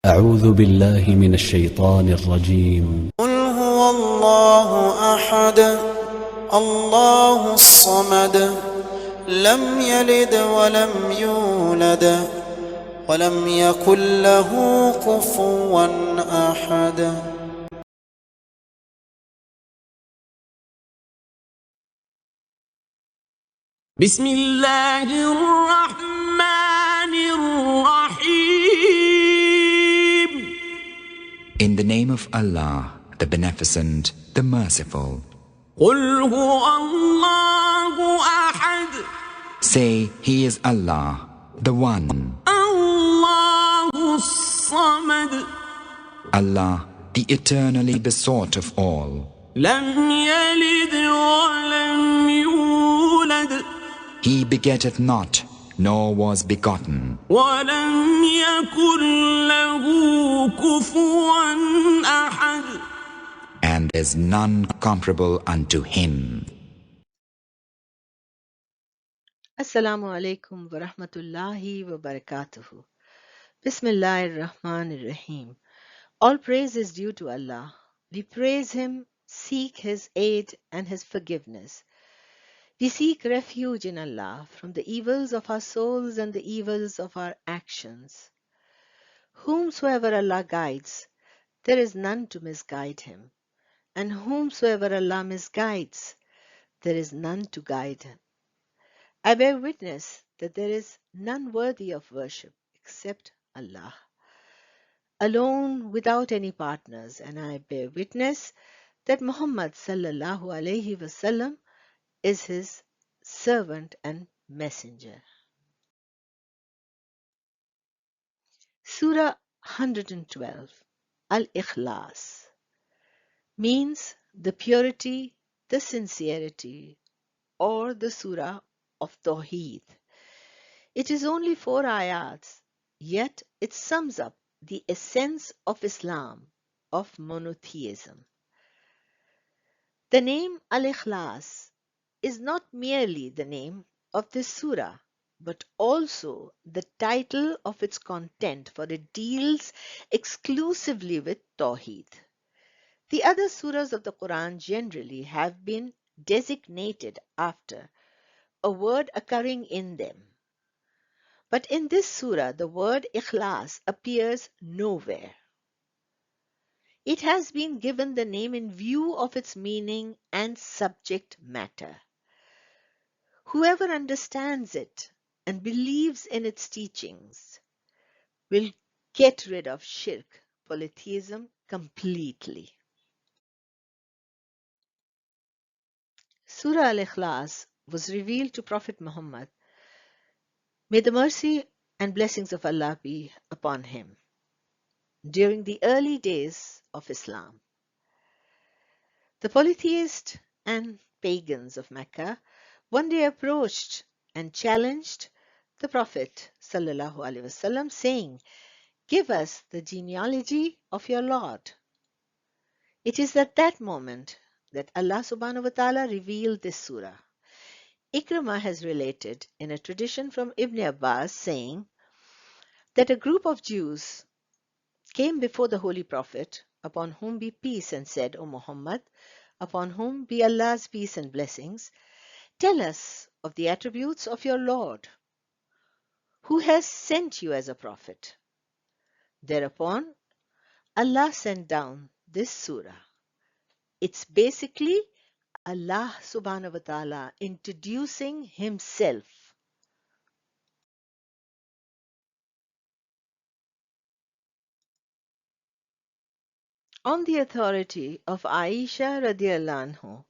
أعوذ بالله من الشيطان الرجيم. قل هو الله أحد الله الصمد لم يلد ولم يولد ولم يكن له كفوا أحد. بسم الله الرحمن الرحيم. In the name of Allah, the Beneficent, the Merciful. قل هو الله أحد. Say, He is Allah, the One. الله الصمد. Allah, the eternally besought of all. لم يلد ولم يولد. He begetteth not, nor was begotten. ولم يكن له كفوا أحد. And there's none comparable unto Him. Assalamu alaikum wa rahmatullahi wa barakatuhu. Bismillahir Rahmanir Rahim. All praise is due to Allah. We praise Him, seek His aid and His forgiveness. We seek refuge in Allah from the evils of our souls and the evils of our actions. Whomsoever Allah guides, there is none to misguide him. And whomsoever Allah misguides, there is none to guide him. I bear witness that there is none worthy of worship except Allah, alone without any partners, and I bear witness that Muhammad sallallahu alaihi wasallam is his servant and messenger. Surah 112 Al Ikhlas means the purity, the sincerity, or the Surah of Tauheed. It is only 4 ayats, yet it sums up the essence of Islam, of monotheism. The name Al Ikhlas is not merely the name of this surah, but also the title of its content, for it deals exclusively with Tawheed. The other surahs of the Quran generally have been designated after a word occurring in them. But in this surah, the word Ikhlas appears nowhere. It has been given the name in view of its meaning and subject matter. Whoever understands it and believes in its teachings will get rid of shirk, polytheism, completely. Surah Al Ikhlas was revealed to Prophet Muhammad. May the mercy and blessings of Allah be upon him, during the early days of Islam. The polytheists and pagans of Mecca one day approached and challenged the Prophet ﷺ, saying, "Give us the genealogy of your Lord." It is at that moment that Allah subhanahu wa ta'ala revealed this surah. Ikrimah has related in a tradition from Ibn Abbas saying that a group of Jews came before the Holy Prophet, upon whom be peace, and said, "O Muhammad, upon whom be Allah's peace and blessings, tell us of the attributes of your Lord, who has sent you as a prophet." Thereupon, Allah sent down this surah. It's basically Allah subhanahu wa ta'ala introducing himself. On the authority of Aisha radiallahu anhu,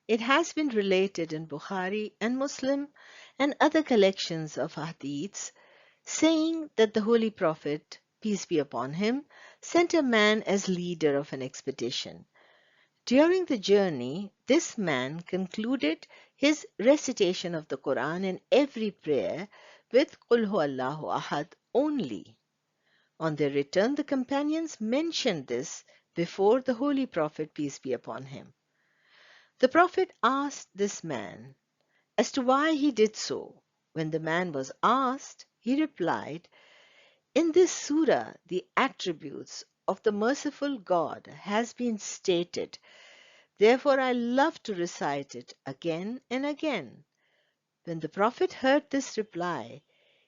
it has been related in Bukhari and Muslim and other collections of hadiths, saying that the Holy Prophet, peace be upon him, sent a man as leader of an expedition. During the journey, this man concluded his recitation of the Quran in every prayer with Qul Huwallahu Ahad only. On their return, the companions mentioned this before the Holy Prophet, peace be upon him. The Prophet asked this man as to why he did so. When the man was asked, he replied, In this surah, the attributes of the merciful God has been stated. Therefore, I love to recite it again and again. When the Prophet heard this reply,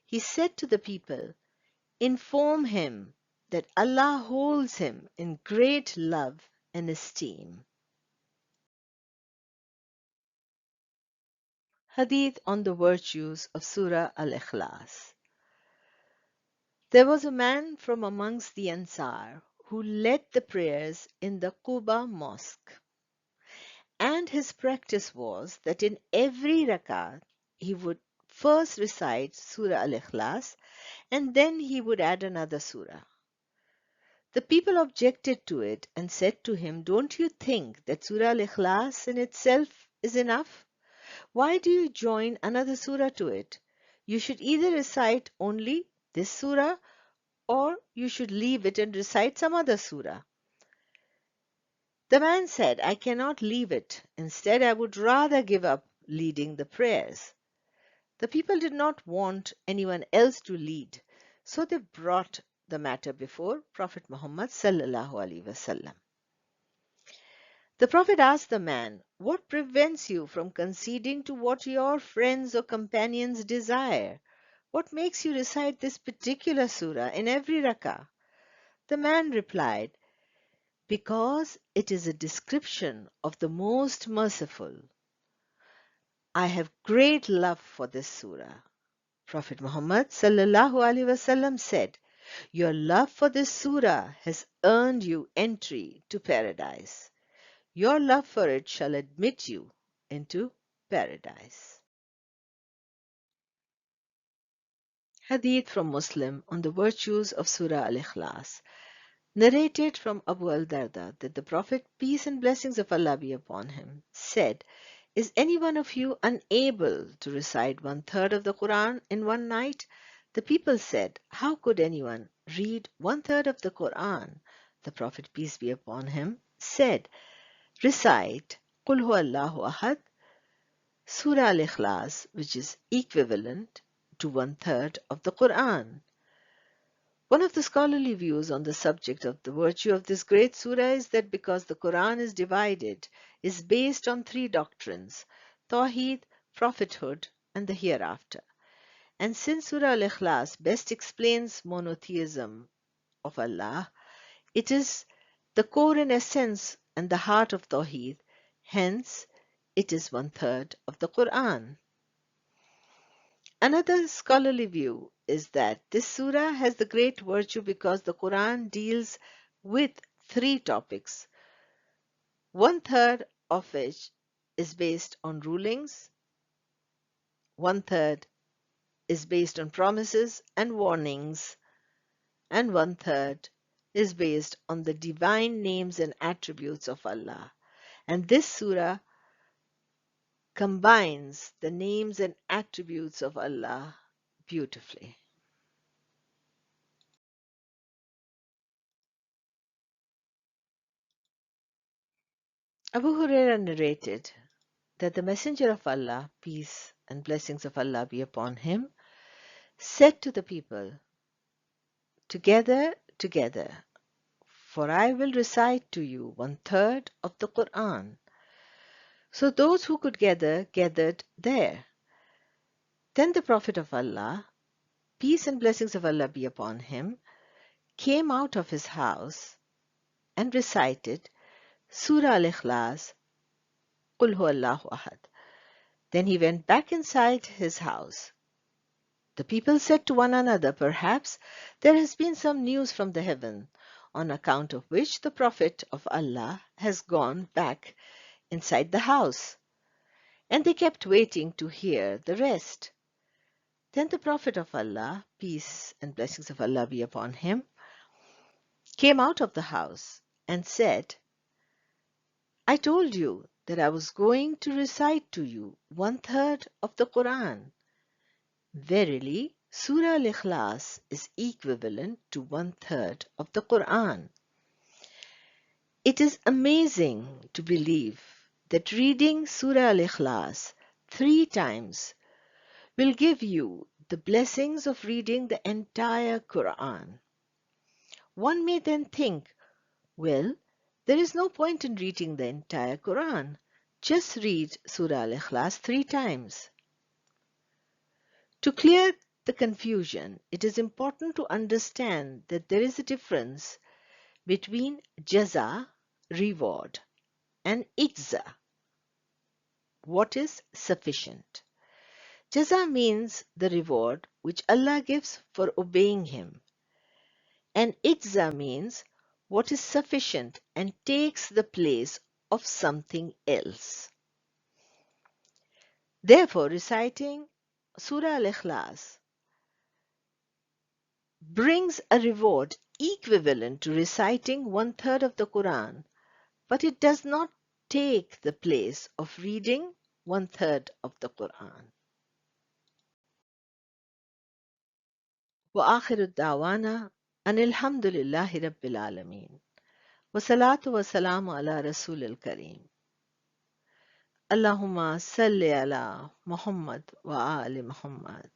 he said to the people, "Inform him that Allah holds him in great love and esteem." Hadith on the virtues of Surah Al Ikhlas. There was a man from amongst the Ansar who led the prayers in the Quba mosque, and his practice was that in every rakat he would first recite Surah Al Ikhlas and then he would add another surah. The people objected to it and said to him, "Don't you think that Surah Al Ikhlas in itself is enough? Why do you join another surah to it? You should either recite only this surah or you should leave it and recite some other surah." The man said, "I cannot leave it. Instead, I would rather give up leading the prayers." The people did not want anyone else to lead, so they brought the matter before Prophet Muhammad sallallahu alaihi wasallam. The Prophet asked the man, "What prevents you from conceding to what your friends or companions desire? What makes you recite this particular surah in every rakah?" The man replied, "Because it is a description of the Most Merciful. I have great love for this surah." Prophet Muhammad sallallahu alaihi wasallam said, "Your love for this surah has earned you entry to paradise. Your love for it shall admit you into paradise." Hadith from Muslim on the virtues of Surah Al Ikhlas. Narrated from Abu al-Darda that the Prophet, peace and blessings of Allah be upon him, said, "Is any one of you unable to recite 1/3 of the Quran in one night?" The people said, "How could anyone read 1/3 of the Quran?" The Prophet, peace be upon him, said, "Recite Qul Huwallahu Ahad, Surah Al Ikhlas, which is equivalent to 1/3 of the Quran." One of the scholarly views on the subject of the virtue of this great surah is that because the Quran is divided, is based on three doctrines: Tawheed, prophethood, and the hereafter. And since Surah Al Ikhlas best explains monotheism of Allah, it is the core and essence and the heart of Tawheed, hence it is 1/3 of the Quran. Another scholarly view is that this surah has the great virtue because the Quran deals with three topics, 1/3 of which is based on rulings, 1/3 is based on promises and warnings, and 1/3 is based on the divine names and attributes of Allah. And this surah combines the names and attributes of Allah beautifully. Abu Huraira narrated that the Messenger of Allah, peace and blessings of Allah be upon him, said to the people, "Together, together, for I will recite to you 1/3 of the Quran." So those who could gather, gathered there. Then the Prophet of Allah, peace and blessings of Allah be upon him, came out of his house and recited Surah Al Ikhlas, Qul Huwallahu Ahad. Then he went back inside his house. The people said to one another, "Perhaps there has been some news from the heaven, on account of which the Prophet of Allah has gone back inside the house." And they kept waiting to hear the rest. Then the Prophet of Allah, peace and blessings of Allah be upon him, came out of the house and said, "I told you that I was going to recite to you 1/3 of the Quran. Verily, Surah Al Ikhlas is equivalent to 1/3 of the Quran." It is amazing to believe that reading Surah Al Ikhlas 3 times will give you the blessings of reading the entire Quran. One may then think, well, there is no point in reading the entire Quran. Just read Surah Al Ikhlas 3 times. To clear the confusion, it is important to understand that there is a difference between jaza, reward, and ijza, what is sufficient. Jaza means the reward which Allah gives for obeying Him, and ijza means what is sufficient and takes the place of something else. Therefore, reciting Surah Al Ikhlas brings a reward equivalent to reciting 1/3 of the Quran, but it does not take the place of reading 1/3 of the Quran. وآخر الدعوانا أن الحمد لله رب العالمين والصلاة والسلام على رسول الكريم اللهم صل على محمد وآل محمد